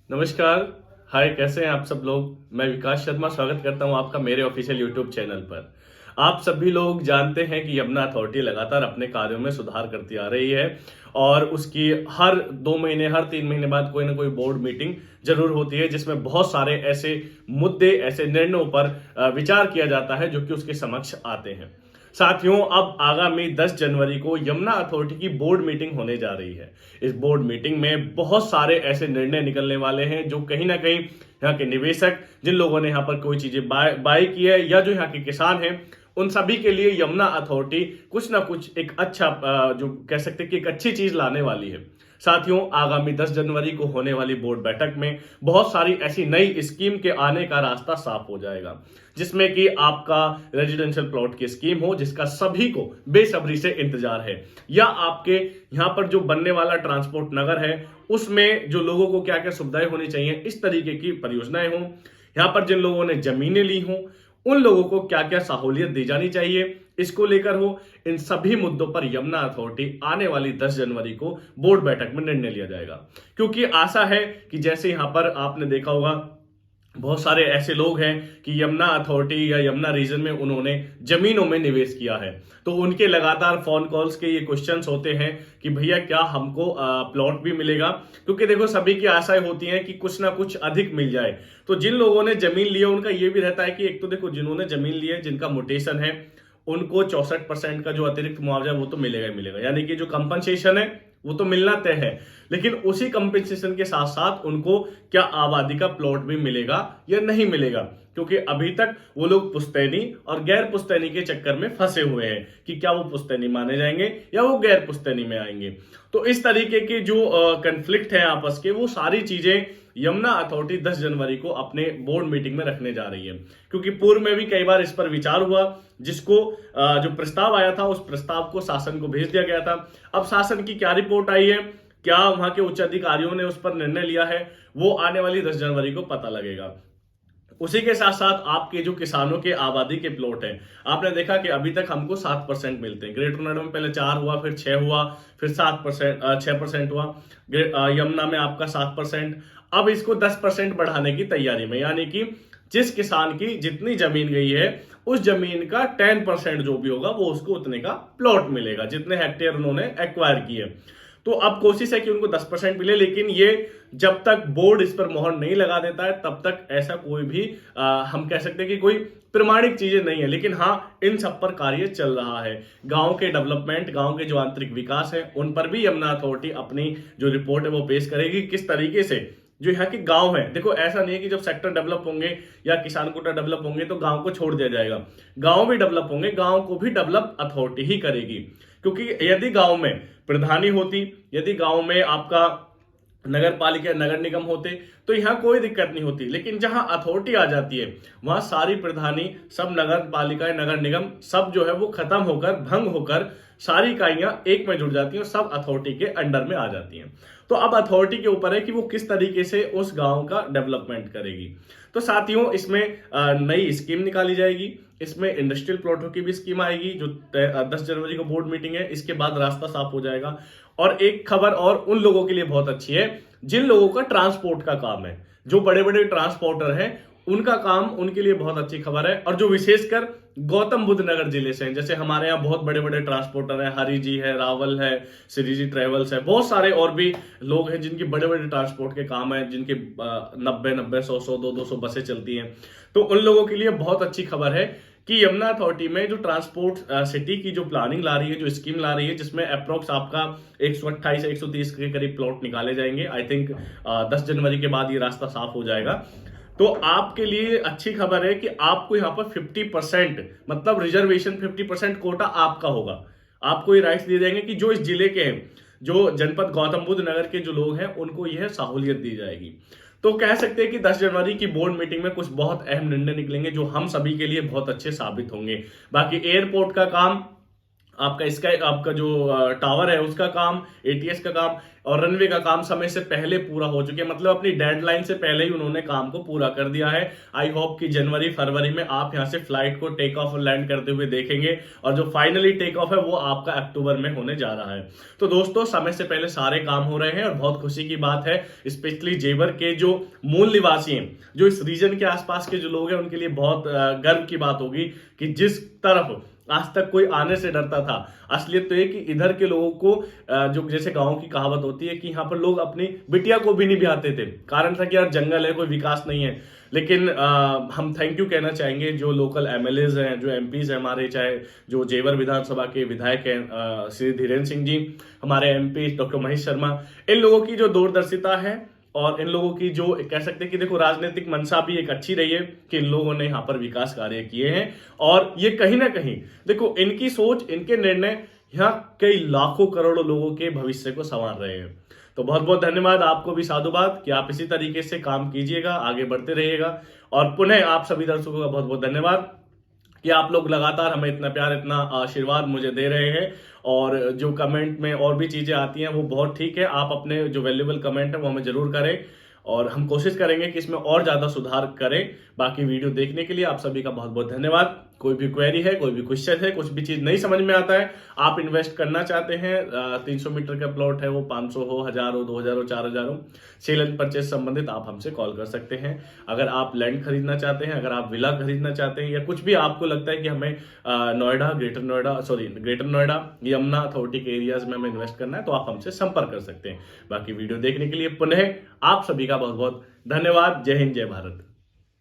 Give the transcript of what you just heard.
नमस्कार। हाय, कैसे हैं आप सब लोग। मैं विकास शर्मा स्वागत करता हूं आपका मेरे ऑफिशियल यूट्यूब चैनल पर। आप सभी लोग जानते हैं कि यमुना अथॉरिटी लगातार अपने कार्यों में सुधार करती आ रही है और उसकी हर 2 महीने हर 3 महीने बाद कोई ना कोई बोर्ड मीटिंग जरूर होती है, जिसमें बहुत सारे ऐसे मुद्दे ऐसे निर्णयों पर विचार किया जाता है जो कि उसके समक्ष आते हैं। साथियों, अब आगामी 10 जनवरी को यमुना अथॉरिटी की बोर्ड मीटिंग होने जा रही है। इस बोर्ड मीटिंग में बहुत सारे ऐसे निर्णय निकलने वाले हैं जो कहीं ना कहीं यहाँ के निवेशक, जिन लोगों ने यहाँ पर कोई चीजें बाय की है, या जो यहाँ के किसान हैं, उन सभी के लिए यमुना अथॉरिटी कुछ ना कुछ एक अच्छा जो कह सकते हैं कि एक अच्छी चीज लाने वाली है। साथियों, आगामी 10 जनवरी को होने वाली बोर्ड बैठक में बहुत सारी ऐसी नई स्कीम के आने का रास्ता साफ हो जाएगा, जिसमें कि आपका रेजिडेंशियल प्लॉट की स्कीम हो, जिसका सभी को बेसब्री से इंतजार है, या आपके यहाँ पर जो बनने वाला ट्रांसपोर्ट नगर है उसमें जो लोगों को क्या क्या सुविधाएं होनी चाहिए, इस तरीके की परियोजनाएं हों। यहाँ पर जिन लोगों ने जमीनें ली हों उन लोगों को क्या क्या सहूलियत दी जानी चाहिए, इसको लेकर हो। इन सभी मुद्दों पर यमुना अथॉरिटी आने वाली 10 जनवरी को बोर्ड बैठक में निर्णय लिया जाएगा, क्योंकि आशा है कि जैसे यहां पर आपने देखा होगा बहुत सारे ऐसे लोग हैं कि यमुना अथॉरिटी या यमुना रीजन में उन्होंने जमीनों में निवेश किया है, तो उनके लगातार फोन कॉल्स के ये क्वेश्चंस होते हैं कि भैया क्या हमको प्लॉट भी मिलेगा, क्योंकि देखो सभी की आशाएं होती हैं कि कुछ ना कुछ अधिक मिल जाए। तो जिन लोगों ने जमीन ली है उनका ये भी रहता है कि एक तो देखो, जिन्होंने जमीन ली है, जिनका मोटेशन है, उनको 64% का जो अतिरिक्त मुआवजा वो तो मिलेगा ही मिलेगा, यानी कि जो कंपनसेशन है वो तो मिलना तय है। लेकिन उसी कंपनसेशन के साथ साथ उनको क्या आबादी का प्लॉट भी मिलेगा या नहीं मिलेगा, क्योंकि अभी तक वो लोग पुश्तैनी और गैर पुश्तैनी के चक्कर में फंसे हुए हैं कि क्या वो पुश्तैनी माने जाएंगे या वो गैर पुश्तैनी में आएंगे। तो इस तरीके के जो कंफ्लिक्ट है आपस के, वो सारी चीजें यमुना अथॉरिटी 10 जनवरी को अपने बोर्ड मीटिंग में रखने जा रही है, क्योंकि पूर्व में भी कई बार इस पर विचार हुआ, जिसको जो प्रस्ताव आया था उस प्रस्ताव को शासन को भेज दिया गया था। अब शासन की क्या रिपोर्ट आई है, क्या वहां के उच्च अधिकारियों ने उस पर निर्णय लिया है, वो आने वाली 10 जनवरी को पता लगेगा। उसी के साथ साथ आपके जो किसानों के आबादी के प्लॉट हैं, आपने देखा कि अभी तक हमको 7% मिलते हैं। ग्रेटर नोएडा में पहले 4 हुआ, फिर 6 हुआ, फिर 7%, 6% हुआ। यमुना में आपका 7%। अब इसको 10% बढ़ाने की तैयारी में, यानी कि जिस किसान की जितनी जमीन गई है उस जमीन का 10% जो भी होगा वो उसको उतने का प्लॉट मिलेगा, जितने हेक्टेयर उन्होंने एक्वायर किए। तो अब कोशिश है कि उनको 10% मिले, लेकिन ये जब तक बोर्ड इस पर मोहर नहीं लगा देता है तब तक ऐसा कोई भी हम कह सकते हैं कि कोई प्रमाणिक चीजें नहीं है। लेकिन हाँ, इन सब पर कार्य चल रहा है। गांव के डेवलपमेंट, गांव के जो आंतरिक विकास है, उन पर भी यमुना अथॉरिटी अपनी जो रिपोर्ट है वो पेश करेगी, किस तरीके से जो यहाँ के गांव है। देखो, ऐसा नहीं है कि जब सेक्टर डेवलप होंगे या किसान कोटा डेवलप होंगे तो गांव को छोड़ दिया जाएगा। गांव भी डेवलप होंगे, गांव को भी डेवलप अथॉरिटी ही करेगी, क्योंकि यदि गांव में प्रधानी होती, यदि गांव में आपका नगर पालिका नगर निगम होते तो यहां कोई दिक्कत नहीं होती। लेकिन जहां अथॉरिटी आ जाती है वहां सारी प्रधानी, सब नगर पालिका नगर निगम सब जो है वो खत्म होकर, भंग होकर सारी इकाइयां एक में जुड़ जाती हैं और सब अथॉरिटी के अंडर में आ जाती हैं। तो अब अथॉरिटी के ऊपर है कि वो किस तरीके से उस गांव का डेवलपमेंट करेगी। तो साथियों, इसमें नई स्कीम निकाली जाएगी, इसमें इंडस्ट्रियल प्लॉटों की भी स्कीम आएगी, जो 10 जनवरी को बोर्ड मीटिंग है, इसके बाद रास्ता साफ हो जाएगा। और एक खबर और उन लोगों के लिए बहुत अच्छी है जिन लोगों का ट्रांसपोर्ट का काम है, जो बड़े बड़े ट्रांसपोर्टर हैं, उनका काम, उनके लिए बहुत अच्छी खबर है। और जो विशेषकर गौतम बुद्ध नगर जिले से हैं, जैसे हमारे यहाँ बहुत बड़े बड़े ट्रांसपोर्टर हैं, हरि जी है, रावल है, श्री जी ट्रेवल्स है, बहुत सारे और भी लोग हैं जिनके बड़े बड़े ट्रांसपोर्ट के काम है, जिनके 90-90, 100-100, 200-200 बसें चलती हैं। तो उन लोगों के लिए बहुत अच्छी खबर है कि यमुना अथॉरिटी में जो ट्रांसपोर्ट सिटी की जो प्लानिंग ला रही है, जो स्कीम ला रही है, जिसमें अप्रोक्स आपका 128 से 130 के करीब प्लॉट निकाले जाएंगे। आई थिंक 10 जनवरी के बाद ये रास्ता साफ हो जाएगा। तो आपके लिए अच्छी खबर है कि आपको यहाँ पर 50%, मतलब रिजर्वेशन, 50% कोटा आपका होगा। आपको ये राइट्स दिए जाएंगे कि जो इस जिले के हैं, जो जनपद गौतम बुद्ध नगर के जो लोग हैं, उनको यह सहूलियत दी जाएगी। तो कह सकते हैं कि 10 जनवरी की बोर्ड मीटिंग में कुछ बहुत अहम निर्णय निकलेंगे जो हम सभी के लिए बहुत अच्छे साबित होंगे। बाकी एयरपोर्ट का काम आपका स्काई आपका जो टावर है उसका काम, एटीएस का काम और रनवे का काम समय से पहले पूरा हो चुके हैं। मतलब अपनी डेडलाइन से पहले ही उन्होंने काम को पूरा कर दिया है। आई होप कि जनवरी फरवरी में आप यहां से फ्लाइट को टेक ऑफ और लैंड करते हुए देखेंगे और जो फाइनली टेक ऑफ है वो आपका अक्टूबर में होने जा रहा है। तो दोस्तों समय से पहले सारे काम हो रहे हैं और बहुत खुशी की बात है। स्पेशली जेवर के जो मूल निवासी हैं, जो इस रीजन के आसपास के जो लोग हैं, उनके लिए बहुत गर्व की बात होगी कि जिस तरफ आज तक कोई आने से डरता था, असलियत तो ये कि इधर के लोगों को जो जैसे गांव की कहावत होती है कि यहाँ पर लोग अपनी बिटिया को भी नहीं ब्याहते थे। कारण था कि यार जंगल है, कोई विकास नहीं है। लेकिन हम थैंक यू कहना चाहेंगे जो लोकल एमएलएज हैं, जो एमपीज हैं हमारे, चाहे जो जेवर विधानसभा के विधायक हैं श्री धीरेन्द्र सिंह जी, हमारे एमपी डॉक्टर महेश शर्मा, इन लोगों की जो दूरदर्शिता है और इन लोगों की जो कह सकते हैं कि देखो राजनीतिक मंशा भी एक अच्छी रही है कि इन लोगों ने यहाँ पर विकास कार्य किए हैं। और ये कहीं ना कहीं देखो इनकी सोच, इनके निर्णय यहाँ कई लाखों करोड़ों लोगों के भविष्य को संवार रहे हैं। तो बहुत बहुत धन्यवाद, आपको भी साधुवाद कि आप इसी तरीके से काम कीजिएगा, आगे बढ़ते रहिएगा। और पुनः आप सभी दर्शकों का बहुत बहुत धन्यवाद कि आप लोग लगातार हमें इतना प्यार, इतना आशीर्वाद मुझे दे रहे हैं। और जो कमेंट में और भी चीजें आती हैं वो बहुत ठीक है, आप अपने जो वैल्यूएबल कमेंट है वो हमें जरूर करें और हम कोशिश करेंगे कि इसमें और ज्यादा सुधार करें। बाकी वीडियो देखने के लिए आप सभी का बहुत बहुत धन्यवाद। कोई भी क्वेरी है, कोई भी क्वेश्चन है, कुछ भी चीज नहीं समझ में आता है, आप इन्वेस्ट करना चाहते हैं, 300 मीटर का प्लॉट है, वो 500 हो, 1000 हो, 2000 हो, 4000 हो, सेल एंड परचेज संबंधित आप हमसे कॉल कर सकते हैं। अगर आप लैंड खरीदना चाहते हैं, अगर आप विला खरीदना चाहते हैं, या कुछ भी आपको लगता है कि हमें नोएडा, ग्रेटर नोएडा, यमुना अथॉरिटी के एरियाज में हमें इन्वेस्ट करना है, तो आप हमसे संपर्क कर सकते हैं। बाकी वीडियो देखने के लिए पुनः आप सभी का बहुत बहुत धन्यवाद। जय हिंद, जय भारत।